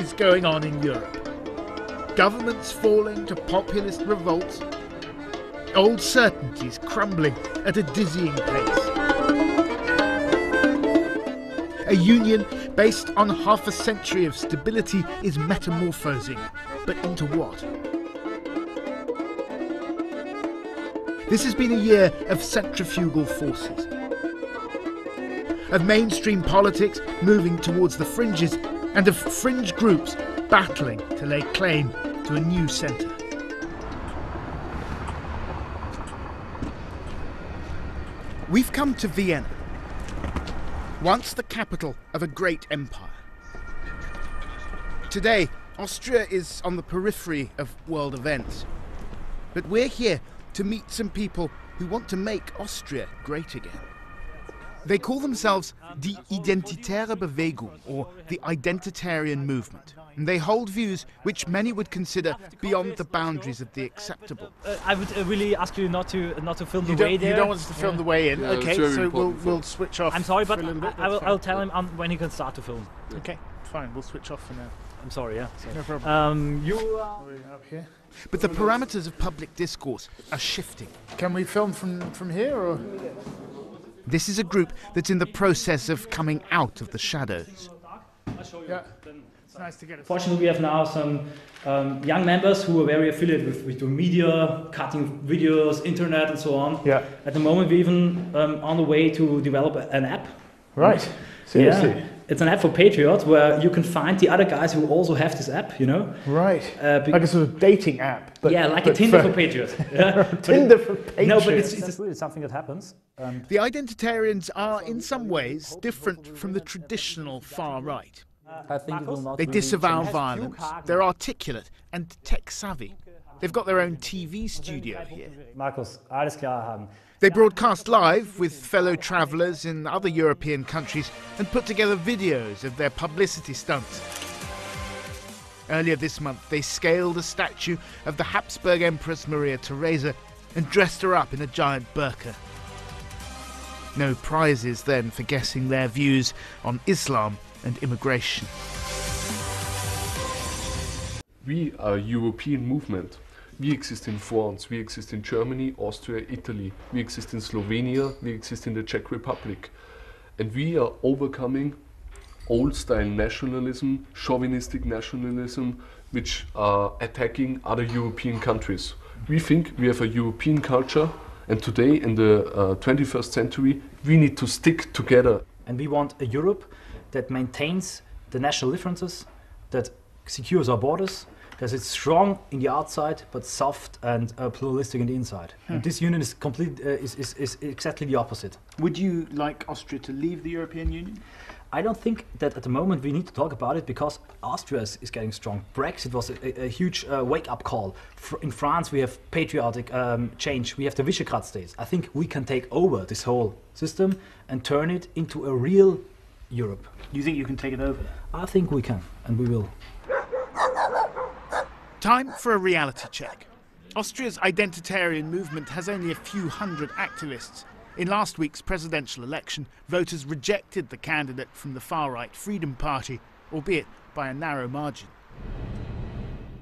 is going on in Europe. Governments falling to populist revolts, old certainties crumbling at a dizzying pace. A union based on half a century of stability is metamorphosing, but into what? This has been a year of centrifugal forces, of mainstream politics moving towards the fringes, and of fringe groups battling to lay claim to a new centre. We've come to Vienna, once the capital of a great empire. Today, Austria is on the periphery of world events. But we're here to meet some people who want to make Austria great again. They call themselves die identitaire Bewegung, or the identitarian movement. And they hold views which many would consider beyond the boundaries of the acceptable. I would really ask you not to film the way there. You don't want us to film the way in? Yeah, okay, so we'll switch off. I'm sorry, but for a little bit. I'll tell him when he can start to film. Okay, fine, we'll switch off for now. I'm sorry, yeah. So, no problem. You up here. But the parameters of public discourse are shifting. Can we film from here, or...? This is a group that's in the process of coming out of the shadows. Yeah. It's nice to get it. Fortunately, we have now some young members who are very affiliated with the media, cutting videos, internet, and so on. Yeah. At the moment, we're even on the way to develop an app. Right. Seriously. Yeah. It's an app for patriots where you can find the other guys who also have this app, you know? Right. Like a sort of dating app. But, yeah, like a Tinder for patriots. Yeah. Tinder for patriots. No, but it's really something that happens. The identitarians are in some ways different from the traditional far right. I think it will not they really disavow change. violence, they're articulate and tech-savvy. They've got their own TV studio here. Markus, alles klar haben. They broadcast live with fellow travellers in other European countries and put together videos of their publicity stunts. Earlier this month, they scaled a statue of the Habsburg Empress Maria Theresa and dressed her up in a giant burqa. No prizes then for guessing their views on Islam and immigration. We are a European movement. We exist in France, we exist in Germany, Austria, Italy, we exist in Slovenia, we exist in the Czech Republic. And we are overcoming old-style nationalism, chauvinistic nationalism, which are attacking other European countries. We think we have a European culture, and today, in the 21st century, we need to stick together. And we want a Europe that maintains the national differences, that secures our borders, that it's strong in the outside but soft and pluralistic in the inside. And this union is is exactly the opposite. Would you like Austria to leave the European Union? I don't think that at the moment we need to talk about it because Austria is getting strong. Brexit was a huge wake-up call. In France we have patriotic change. We have the Visegrad states. I think we can take over this whole system and turn it into a real Europe. You think you can take it over? I think we can, and we will. Time for a reality check. Austria's identitarian movement has only a few hundred activists. In last week's presidential election, voters rejected the candidate from the far-right Freedom Party, albeit by a narrow margin.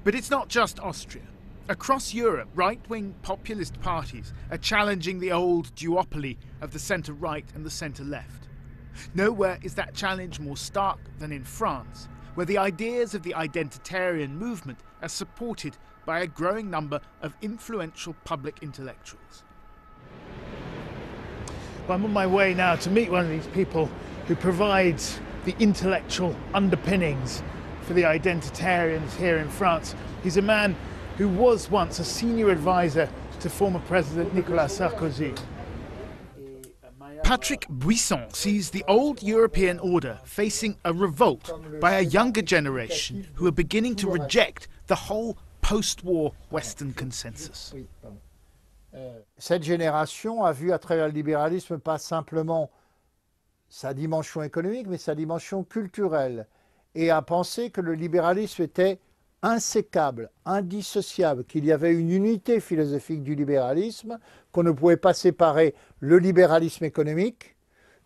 But it's not just Austria. Across Europe, right-wing populist parties are challenging the old duopoly of the centre-right and the centre-left. Nowhere is that challenge more stark than in France, where the ideas of the identitarian movement are supported by a growing number of influential public intellectuals. Well, I'm on my way now to meet one of these people who provides the intellectual underpinnings for the identitarians here in France. He's a man who was once a senior advisor to former President Nicolas Sarkozy. Patrick Buisson sees the old European order facing a revolt by a younger generation who are beginning to reject the whole post-war Western consensus. Cette génération a vu à travers le libéralisme pas simplement sa dimension économique, mais sa dimension culturelle, et a pensé que le libéralisme était insécable, indissociable, qu'il y avait une unité philosophique du libéralisme, qu'on ne pouvait pas séparer le libéralisme économique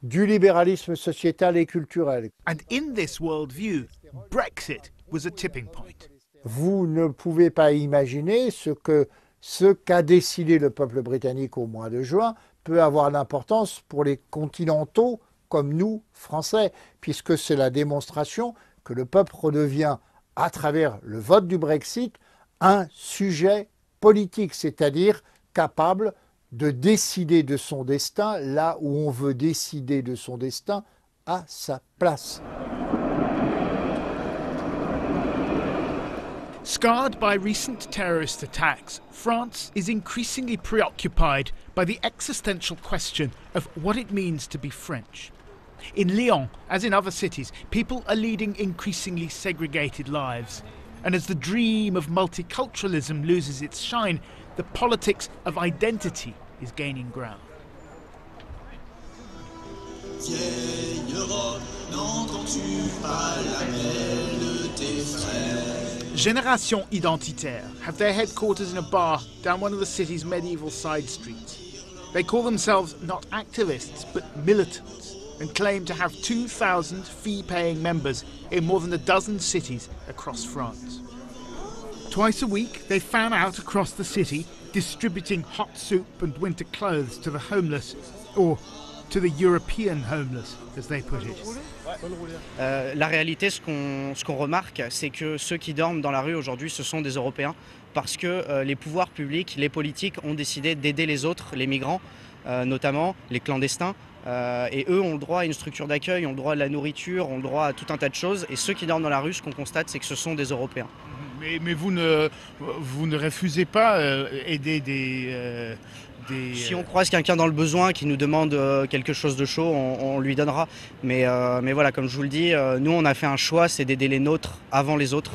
du libéralisme sociétal et culturel. And in this worldview, Brexit was a tipping point. Vous ne pouvez pas imaginer ce qu'a décidé le peuple britannique au mois de juin peut avoir d'importance pour les continentaux comme nous, Français, puisque c'est la démonstration que le peuple redevient, à travers le vote du Brexit, un sujet politique, c'est-à-dire capable de décider de son destin là où on veut décider de son destin à sa place. Scarred by recent terrorist attacks, France is increasingly preoccupied by the existential question of what it means to be French. In Lyon, as in other cities, people are leading increasingly segregated lives. And as the dream of multiculturalism loses its shine, the politics of identity is gaining ground. Vieille Europe, n'entends-tu pas l'appel de tes frères? Génération identitaires have their headquarters in a bar down one of the city's medieval side streets. They call themselves not activists, but militants, and claim to have 2,000 fee-paying members in more than a dozen cities across France. Twice a week, they fan out across the city, distributing hot soup and winter clothes to the homeless, or to the European homeless, as they put it. La réalité, ce qu'on remarque, c'est que ceux qui dorment dans la rue aujourd'hui, ce sont des Européens, parce que les pouvoirs publics, les politiques ont décidé d'aider les autres, les migrants, notamment les clandestins, et eux ont le droit à une structure d'accueil, ont le droit à la nourriture, ont le droit à tout un tas de choses, et ceux qui dorment dans la rue, ce qu'on constate, c'est que ce sont des Européens. Mais vous ne refusez pas aider des... Si on croise quelqu'un dans le besoin qui nous demande quelque chose de chaud, on lui donnera. Mais voilà, comme je vous le dis, nous on a fait un choix, c'est d'aider les nôtres avant les autres.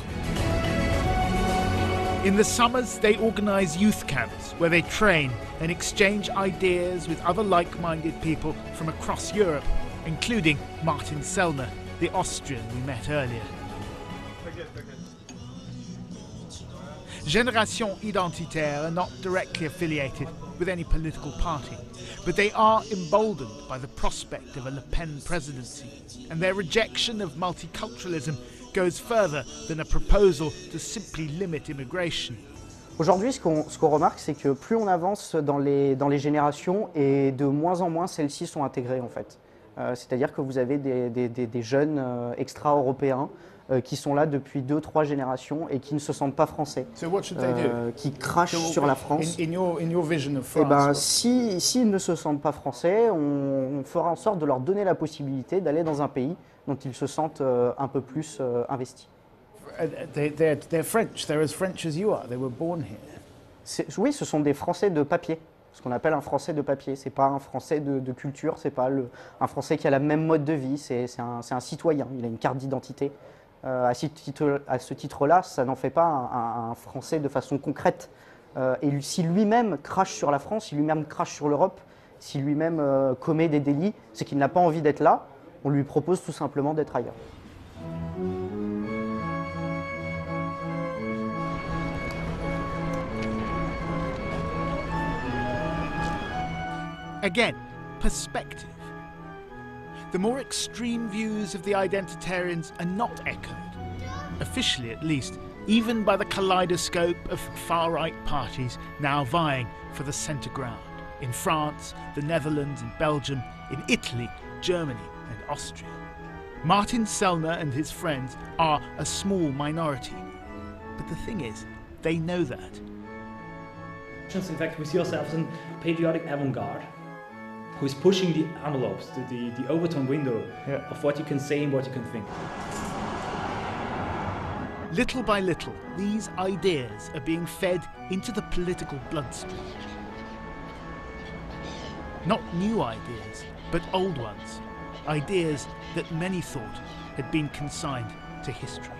In the summers, they organise youth camps where they train and exchange ideas with other like-minded people from across Europe, including Martin Sellner, the Austrian we met earlier. Génération identitaire are not directly affiliated with any political party, but they are emboldened by the prospect of a Le Pen presidency, and their rejection of multiculturalism goes further than a proposal to simply limit immigration. Aujourd'hui, ce qu'on remarque, c'est que plus on avance dans les générations, et de moins en moins celles-ci sont intégrées en fait. C'est-à-dire que vous avez des jeunes extra-européens qui sont là depuis 2-3 générations et qui ne se sentent pas français, qui crachent sur la France. In your vision of France, et ben, s'ils ne se sentent pas français, on fera en sorte de leur donner la possibilité d'aller dans un pays dont ils se sentent un peu plus investis. They're French. They're as French as you are. They were born here. Oui, ce sont des Français de papier. Ce qu'on appelle un Français de papier. C'est pas un Français de culture, c'est pas un Français qui a la même mode de vie, c'est un citoyen, il a une carte d'identité. À ce titre-là, ça n'en fait pas un Français de façon concrète. Et si lui-même crache sur la France, si lui-même crache sur l'Europe, si lui-même commet des délits, c'est qu'il n'a pas envie d'être là, on lui propose tout simplement d'être ailleurs. Again, perspective. The more extreme views of the identitarians are not echoed, officially at least, even by the kaleidoscope of far-right parties now vying for the centre ground. In France, the Netherlands and Belgium, in Italy, Germany and Austria. Martin Sellner and his friends are a small minority. But the thing is, they know that. In fact, we see ourselves in patriotic avant-garde, who is pushing the envelopes, the Overton window of what you can say and what you can think. Little by little, these ideas are being fed into the political bloodstream. Not new ideas, but old ones. Ideas that many thought had been consigned to history.